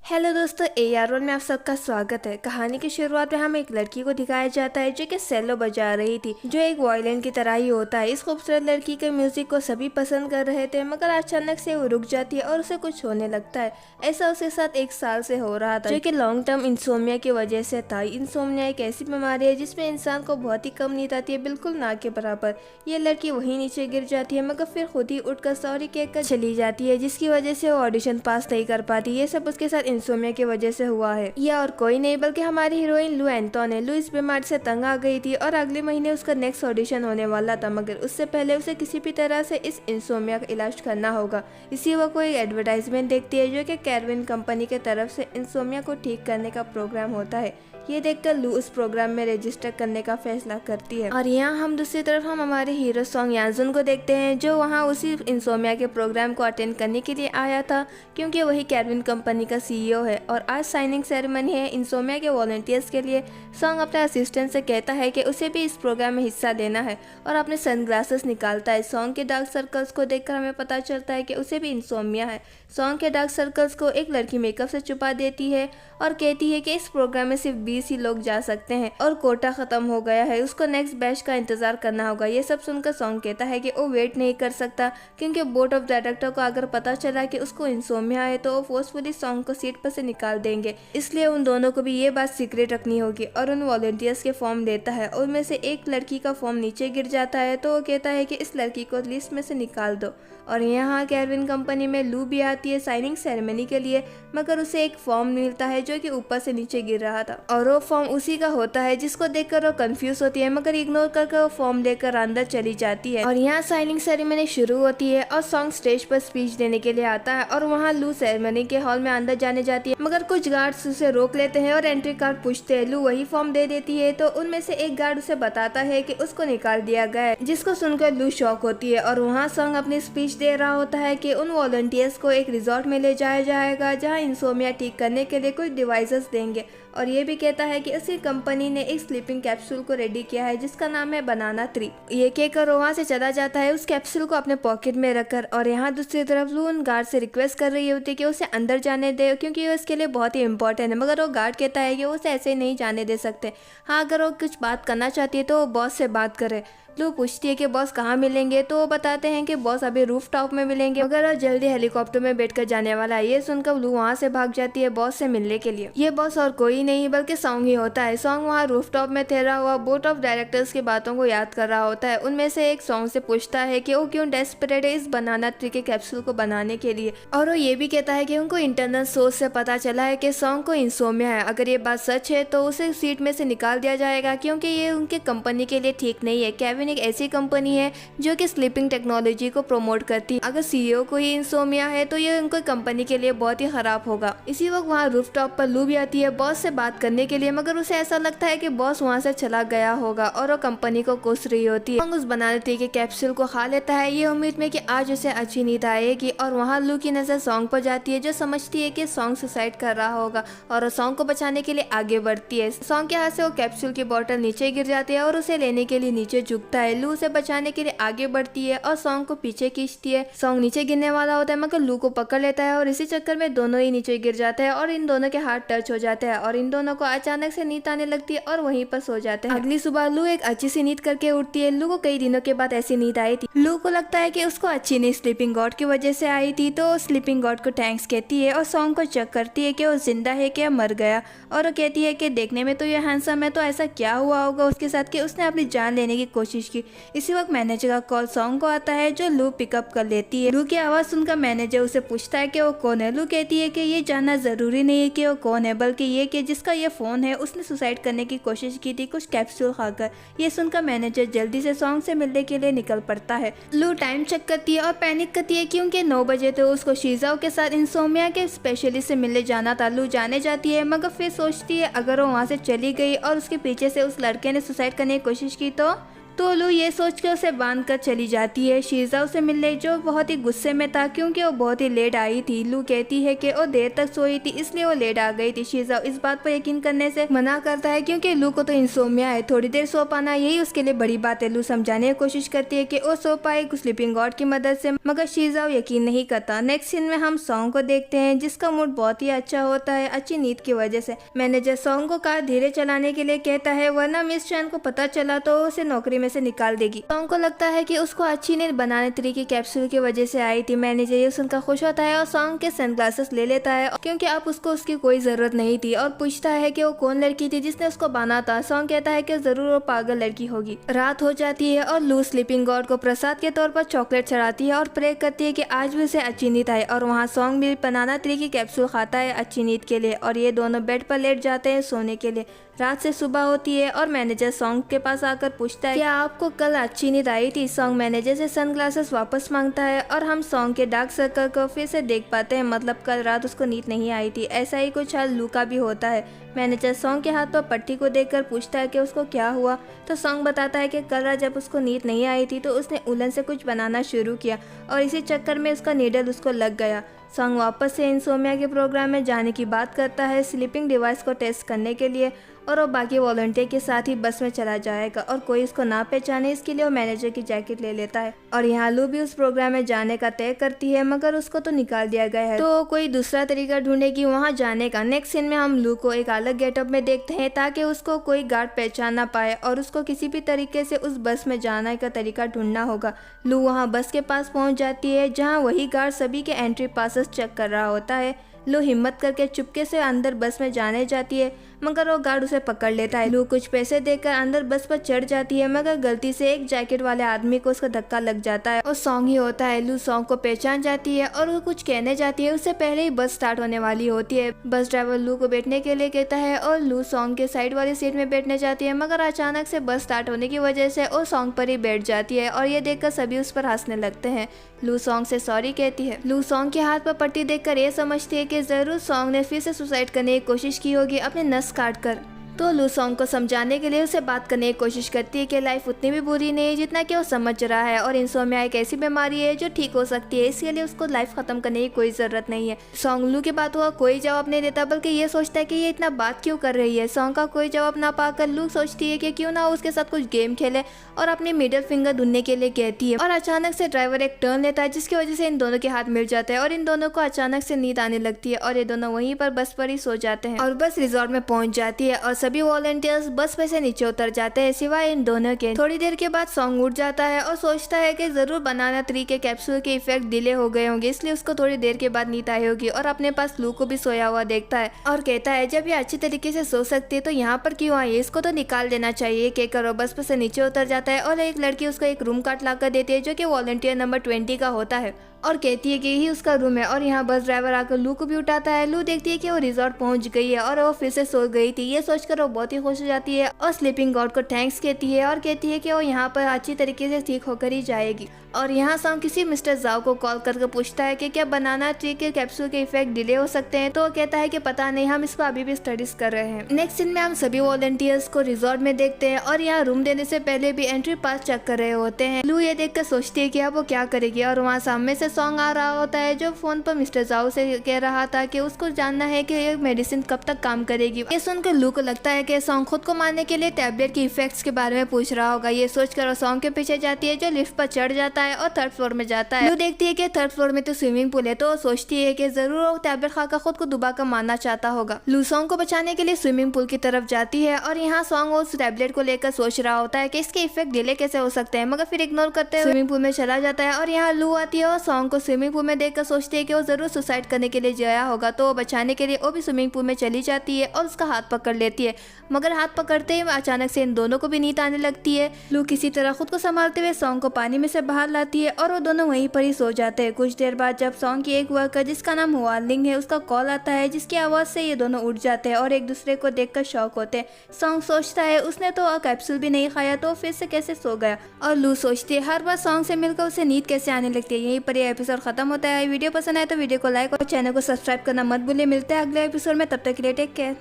Hello दोस्तों, AR1 में आप सबका स्वागत है। कहानी की शुरुआत में हमें एक लड़की को दिखाया जाता है जो कि सेलो बजा रही थी, जो एक वायलिन की तरह ही होता है। इस खूबसूरत लड़की के म्यूजिक को सभी पसंद कर रहे थे, मगर अचानक से वो रुक जाती है और उसे कुछ होने लगता है। ऐसा उसके साथ 1 साल से हो रहा था, जो कि लॉन्ग टर्म इंसोम्निया की वजह से था। इंसोम्निया एक ऐसी बीमारी है जिसमें इंसान को बहुत ही कम नींद आती है, बिल्कुल ना के बराबर। ये लड़की वहीं नीचे गिर जाती है, मगर फिर खुद ही उठकर सॉरी कहकर चली जाती है, जिसकी वजह से वो ऑडिशन पास नहीं कर पाती। ये सब उसके साथ इंसोम्निया की वजह से हुआ है। यह और कोई नहीं बल्कि हमारी हीरोइन लू एंटोन है। लू इस बीमारी से तंग आ गई थी और अगले महीने उसका नेक्स्ट ऑडिशन होने वाला था, मगर उससे पहले उसे किसी भी तरह से इस इंसोम्निया का इलाज करना होगा। इसी वक्त वो एक एडवर्टाइजमेंट देखती है जो कि कैरविन कंपनी के तरफ से इंसोम्निया को ठीक करने का प्रोग्राम होता है। ये देखकर लू उस प्रोग्राम में रजिस्टर करने का फैसला करती है। और यहाँ हम दूसरी तरफ हमारे हीरो सॉन्ग याजुन को देखते हैं, जो वहाँ उसी इंसोम्निया के प्रोग्राम को अटेंड करने के लिए आया था, क्योंकि वही कैरविन कंपनी का CEO है और आज साइनिंग सेरेमनी है इंसोम्निया के वॉलंटियर्स के लिए। सॉन्ग अपने असिस्टेंट से कहता है कि उसे भी इस प्रोग्राम में हिस्सा लेना है और अपने सनग्लासेस निकालता है। सॉन्ग के डार्क सर्कल्स को देखकर हमें पता चलता है कि उसे भी इंसोम्निया है। सॉन्ग के डार्क सर्कल्स को एक लड़की मेकअप से छुपा देती है और कहती है कि इस प्रोग्राम में सिर्फ 20 ही लोग जा सकते हैं और कोटा खत्म हो गया है, उसको नेक्स्ट बैच का इंतजार करना होगा। ये सब सुनकर सॉन्ग कहता है कि वो वेट नहीं कर सकता, क्योंकि बोर्ड ऑफ डायरेक्टर को अगर पता चला कि उसको इंसोम्निया है तो वो फोर्सफुली सॉन्ग को सीट पर से निकाल देंगे। इसलिए उन दोनों को भी ये बात सीक्रेट रखनी होगी और उन वॉलंटियर्स के फॉर्म देता है। उनमें से एक लड़की का फॉर्म नीचे गिर जाता है, तो वो कहता है कि इस लड़की को लिस्ट में से निकाल दो। और यहाँ कैरविन कंपनी में लू भी आती है साइनिंग सेरेमनी के लिए, मगर उसे एक फॉर्म मिलता है जो कि ऊपर से नीचे गिर रहा था और वो फॉर्म उसी का होता है, जिसको देखकर वो कंफ्यूज होती है, मगर इग्नोर करके वो फॉर्म लेकर अंदर चली जाती है। और यहाँ साइनिंग सेरेमनी शुरू होती है और सॉन्ग स्टेज पर स्पीच देने के लिए आता है और वहाँ लू सेरेमनी के हॉल में अंदर जाने जाती है, मगर कुछ गार्ड्स उसे रोक लेते हैं और एंट्री कार्ड पूछते हैं। लू वही फॉर्म दे देती है, तो उनमें से एक गार्ड उसे बताता है कि उसको निकाल दिया गया है, जिसको सुनकर लू शॉक होती है। और वहाँ सॉन्ग अपनी स्पीच दे रहा होता है कि उन वॉलंटियर्स को एक रिजॉर्ट में ले जाया जाएगा, जहाँ इंसोम्निया ठीक करने के लिए कुछ डिवाइसेस देंगे। और ये भी कहता है कि उसकी कंपनी ने एक स्लीपिंग कैप्सूल को रेडी किया है जिसका नाम है बनाना 3। ये कहकर वहाँ से चला जाता है, उस कैप्सूल को अपने पॉकेट में रखकर। और यहाँ दूसरी तरफ लू उन गार्ड से रिक्वेस्ट कर रही होती है कि उसे अंदर जाने दे, क्योंकि वो इसके लिए बहुत ही इंपॉर्टेंट है, मगर वो गार्ड कहता है कि वो उसे ऐसे ही नहीं जाने दे सकते। हाँ, अगर वो कुछ बात करना चाहती है तो वो बॉस से बात करे। लू पूछती है कि बॉस कहाँ मिलेंगे, तो वो बताते हैं कि बॉस अभी रूफ टॉप में मिलेंगे, मगर वो जल्दी हेलीकॉप्टर में बैठकर जाने वाला है। ये सुनकर लू वहाँ से भाग जाती है बॉस से मिलने के लिए। ये बॉस और कोई नहीं बल्कि सॉन्ग ही होता है। सॉन्ग वहाँ रूफ टॉप में ठहरा हुआ बोर्ड ऑफ डायरेक्टर्स की बातों को याद कर रहा होता है। उनमें से एक सॉन्ग से पूछता है कि वो क्यों डेस्परेट है इस बनाना 3 के कैप्सूल को बनाने के लिए, और वो ये भी कहता है कि उनको इंटरनल सोर्स से पता चला है कि सॉन्ग को इंसोम्निया है। अगर ये बात सच है तो उसे सीट में से निकाल दिया जाएगा, क्योंकि ये उनके कंपनी के लिए ठीक नहीं है। कैविन एक ऐसी कंपनी है जो कि स्लीपिंग टेक्नोलॉजी को प्रमोट करती है। अगर CEO को ही इंसोम्निया है तो ये उनको कंपनी के लिए बहुत ही खराब होगा। इसी वक्त वहाँ रूफटॉप पर लू भी आती है बॉस से बात करने के लिए, मगर उसे ऐसा लगता है कि बॉस वहाँ से चला गया होगा और वो कंपनी को कोस रही होती है। उस बनाना 3 के कैप्सूल को खा लेता है, ये उम्मीद में कि आज उसे अच्छी नींद आएगी। और वहाँ लू की नजर सॉन्ग पर जाती है, जो समझती है कि सॉन्ग सुसाइड कर रहा होगा और वो सॉन्ग को बचाने के लिए आगे बढ़ती है। सॉन्ग के हाथ से वो कैप्सूल की बोतल नीचे गिर जाती है और उसे लेने के लिए नीचे झुकता है। लू उसे बचाने के लिए आगे बढ़ती है और सॉन्ग को पीछे खींचती है। सॉन्ग नीचे गिरने वाला होता है, मगर लू को पकड़ लेता है और इसी चक्कर में दोनों ही नीचे गिर जाते हैं और इन दोनों के हाथ टच हो जाते हैं और इन दोनों को अचानक से नींद आने लगती है और वहीं पर सो जाते हैं। अगली सुबह लू एक अच्छी सी नींद करके उठती है। लू को कई दिनों के बाद ऐसी नींद आई थी। लू को लगता है कि उसको अच्छी नींद स्लीपिंग गॉड की वजह से आई थी, तो स्लीपिंग गॉड को थैंक्स कहती है और सॉन्ग को चेक करती है कि वो जिंदा है कि मर गया। और वो कहती है कि देखने में तो ये हैंडसम है, तो ऐसा क्या हुआ होगा उसके साथ कि उसने अपनी जान लेने की कोशिश की। इसी वक्त मैनेजर का कॉल सॉन्ग को आता है, जो लू पिकअप कर लेती है। लू की आवाज सुनकर मैनेजर उसे पूछता है कि वो कौन है। लू कहती है कि ये जानना जरूरी नहीं है कि वो कौन है, बल्कि ये कि जिसका ये फोन है उसने सुसाइड करने की कोशिश की थी कुछ कैप्सूल खाकर। ये सुनकर मैनेजर जल्दी से सॉन्ग से मिलने के लिए निकल पड़ता है। लू टाइम चेक करती है और पैनिक करती है, क्योंकि 9 बजे तो उसको शीजाओ के साथ इंसोम्निया के स्पेशलिस्ट से मिलने जाना था। लू जाने जाती है, मगर फिर सोचती है अगर वो वहाँ से चली गई और उसके पीछे से उस लड़के ने सुसाइड करने की कोशिश की तो लू ये सोच कर उसे बांध कर चली जाती है शीज़ाओ से मिलने, जो बहुत ही गुस्से में था क्योंकि वो बहुत ही लेट आई थी। लू कहती है कि वो देर तक सोई थी इसलिए वो लेट आ गई थी। शीज़ाओ इस बात पर यकीन करने से मना करता है क्योंकि लू को तो इंसोम्निया है, थोड़ी देर सो पाना यही उसके लिए बड़ी बात है। लू समझाने की कोशिश करती है कि वो सो पाए स्लीपिंग गॉड की मदद से, मगर शीज़ाओ यकीन नहीं करता। नेक्स्ट सीन में हम सॉन्ग को देखते हैं जिसका मूड बहुत ही अच्छा होता है अच्छी नींद की वजह से। मैनेजर सॉन्ग को कार धीरे चलाने के लिए कहता है वरना मिस चैन को पता चला तो उसे नौकरी में से निकाल देगी। सॉन्ग को लगता है कि उसको अच्छी नींद बनाने तरीके कैप्सूल की वजह से आई थी। मैनेजर ये सुनकर खुश होता है और सॉन्ग के सनग्लासेस ले लेता है क्योंकि अब उसको उसकी कोई जरूरत नहीं थी, और पूछता है कि वो कौन लड़की थी जिसने उसको बांधा था। सॉन्ग कहता है कि जरूर वो पागल लड़की होगी। रात हो जाती है और लू स्लीपिंग गॉड को प्रसाद के तौर पर चॉकलेट चढ़ाती है और प्रे करती है कि आज भी उसे अच्छी नींद आए, और वहाँ सॉन्ग भी बनाना ट्री की कैप्सूल खाता है अच्छी नींद के लिए, और ये दोनों बेड पर लेट जाते हैं सोने के लिए। रात से सुबह होती है और मैनेजर सॉन्ग के पास आकर पूछता है क्या आपको कल अच्छी नींद आई थी। सॉन्ग मैनेजर से सनग्लासेस वापस मांगता है और हम सॉन्ग के डार्क सर्कल को फिर से देख पाते हैं, मतलब कल रात उसको नींद नहीं आई थी। ऐसा ही कुछ हाल लू का भी होता है। मैनेजर सॉन्ग के हाथ पर पट्टी को देखकर पूछता है कि उसको क्या हुआ, तो सॉन्ग बताता है कि कल रात जब उसको नींद नहीं आई थी तो उसने उलन से कुछ बनाना शुरू किया और इसी चक्कर में उसका नीडल उसको लग गया। सॉन्ग वापस से इंसोम्निया के प्रोग्राम में जाने की बात करता है स्लीपिंग डिवाइस को टेस्ट करने के लिए, और वो बाकी वॉलंटियर के साथ ही बस में चला जाएगा और कोई उसको ना पहचाने इसके लिए वो मैनेजर की जैकेट ले लेता है। और यहाँ लू भी उस प्रोग्राम में जाने का तय करती है मगर उसको तो निकाल दिया गया है, तो कोई दूसरा तरीका ढूंढेगी वहाँ जाने का। नेक्स्ट सीन में हम लू को एक अलग गेटअप में देखते हैं ताकि उसको कोई गार्ड पहचान ना पाए और उसको किसी भी तरीके से उस बस में जाने का तरीका ढूंढना होगा। लू वहाँ बस के पास पहुँच जाती है जहाँ वही गार्ड सभी के एंट्री पासेस चेक कर रहा होता है। लू हिम्मत करके चुपके से अंदर बस में जाने जाती है मगर वो गार्ड उसे पकड़ लेता है। लू कुछ पैसे देकर अंदर बस पर चढ़ जाती है मगर गलती से एक जैकेट वाले आदमी को उसका धक्का लग जाता है और सॉन्ग ही होता है। लू सॉन्ग को पहचान जाती है और वो कुछ कहने जाती है, उससे पहले ही बस स्टार्ट होने वाली होती है। बस ड्राइवर लू को बैठने के लिए कहता है और लू सॉन्ग के साइड वाली सीट में बैठने जाती है मगर अचानक से बस स्टार्ट होने की वजह से वो सॉन्ग पर ही बैठ जाती है और ये देखकर सभी उस पर हंसने लगते हैं। लू सॉन्ग से सॉरी कहती है। लू सॉन्ग के हाथ पर पट्टी देखकर ये समझती है कि जरूर सॉन्ग ने फिर से सुसाइड करने की कोशिश की होगी अपने नस काट कर। तो लू सॉन्ग को समझाने के लिए उसे बात करने की कोशिश करती है कि लाइफ उतनी भी बुरी नहीं है जितना कि वो समझ रहा है, और इंसोम्निया एक ऐसी बीमारी है जो ठीक हो सकती है, इसके लिए उसको लाइफ खत्म करने की कोई जरूरत नहीं है। सॉन्ग लू की बातों का कोई जवाब नहीं देता बल्कि ये सोचता है कि ये इतना बात क्यों कर रही है। सॉन्ग का कोई जवाब ना पाकर लू सोचती है कि क्यों ना उसके साथ कुछ गेम खेले और अपनी मिडिल फिंगर ढूंढने के लिए कहती है, और अचानक से ड्राइवर एक टर्न लेता है जिसकी वजह से इन दोनों के हाथ मिल जाते हैं और इन दोनों को अचानक से नींद आने लगती है और ये दोनों वहीं पर बस पर ही सो जाते हैं। और बस रिजॉर्ट में पहुंच जाती है और सभी वॉलंटियर्स बस में से नीचे उतर जाते हैं सिवाय इन दोनों के। थोड़ी देर के बाद सॉन्ग उठ जाता है और सोचता है कि जरूर बनाना ट्री के कैप्सूल के इफेक्ट डिले हो गए होंगे, इसलिए उसको थोड़ी देर के बाद नींद आई होगी, और अपने पास लू को भी सोया हुआ देखता है और कहता है जब ये अच्छी तरीके से सो सकती है तो यहाँ पर क्यों आई है, इसको तो निकाल देना चाहिए। कहकर वो बस पर से नीचे उतर जाता है और एक लड़की उसको एक रूम कार्ड लाकर देती है जो कि वॉलंटियर नंबर 20 का होता है और कहती है कि यही उसका रूम है। और यहाँ बस ड्राइवर आकर लू को भी उठाता है। लू देखती है कि वो रिजॉर्ट पहुंच गई है और वो फिर से सो गई थी, ये सोचकर वो बहुत ही खुश हो जाती है और स्लीपिंग गॉड को थैंक्स कहती है और कहती है कि वो यहाँ पर अच्छी तरीके से ठीक होकर ही जाएगी। और यहाँ सॉन्ग किसी मिस्टर जाओ को कॉल करके पूछता है कि क्या बनाना ट्री के कैप्सूल के इफेक्ट डिले हो सकते हैं, तो वो कहता है कि पता नहीं, हम इस पर अभी भी स्टडीज कर रहे हैं। नेक्स्ट सीन में हम सभी वॉलंटियर्स को रिजॉर्ट में देखते हैं और यहाँ रूम देने से पहले भी एंट्री पास चेक कर रहे होते हैं। लू ये देखकर सोचती है कि अब वो क्या करेगी, और वहाँ सामने से सॉन्ग आ रहा होता है जो फोन पर मिस्टर जाओ से कह रहा था कि उसको जानना है कि ये मेडिसिन कब तक काम करेगी। ये सुनकर लू को लगता है कि सॉन्ग खुद को मारने के लिए टैबलेट के इफेक्ट्स के बारे में पूछ रहा होगा। ये सोचकर वो सॉन्ग के पीछे जाती है जो लिफ्ट पर चढ़ जाता है और 3rd फ्लोर में जाता है। लू देखती है कि 3rd फ्लोर में तो स्विमिंग पूल है, तो सोचती है कि जरूर वो टैबलेट खाकर खुद को डुबा कर मारना चाहता होगा। लू सॉन्ग को बचाने के लिए स्विमिंग पूल की तरफ जाती है और यहाँ सॉन्ग उस टैबलेट को लेकर सोच रहा होता है कि इसके इफेक्ट डिले कैसे हो सकते हैं, मगर फिर इग्नोर करते हुए स्विमिंग पूल में चला जाता है। और यहाँ लू आती है और सॉन्ग को स्विमिंग पूल में देखकर सोचती है कि वो जरूर सुसाइड करने के लिए गया होगा, तो वो बचाने के लिए वो भी स्विमिंग पूल में चली जाती है और उसका हाथ पकड़ लेती है, मगर हाथ पकड़ते ही अचानक से इन दोनों को भी नींद आने लगती है। लू किसी तरह खुद को संभालते हुए सॉन्ग को पानी में से बाहर लाती है और वो दोनों वहीं पर ही सो जाते हैं। कुछ देर बाद जब सॉन्ग की एक वर्कर जिसका नाम वार्लिंग है उसका कॉल आता है, जिसकी आवाज से ये दोनों उठ जाते हैं और एक दूसरे को देखकर शॉक होते हैं। सॉन्ग सोचता है उसने तो कैप्सूल भी नहीं खाया, तो फिर से कैसे सो गया। और लू सोचती है हर बार सॉन्ग से मिलकर उसे नींद कैसे आने लगती है। यहीं पर ये एपिसोड खत्म होता है। वीडियो पसंद आए तो वीडियो को लाइक और चैनल को सब्सक्राइब करना मत भूलिए। मिलते हैं अगले एपिसोड में, तब तक के लिए टेक केयर।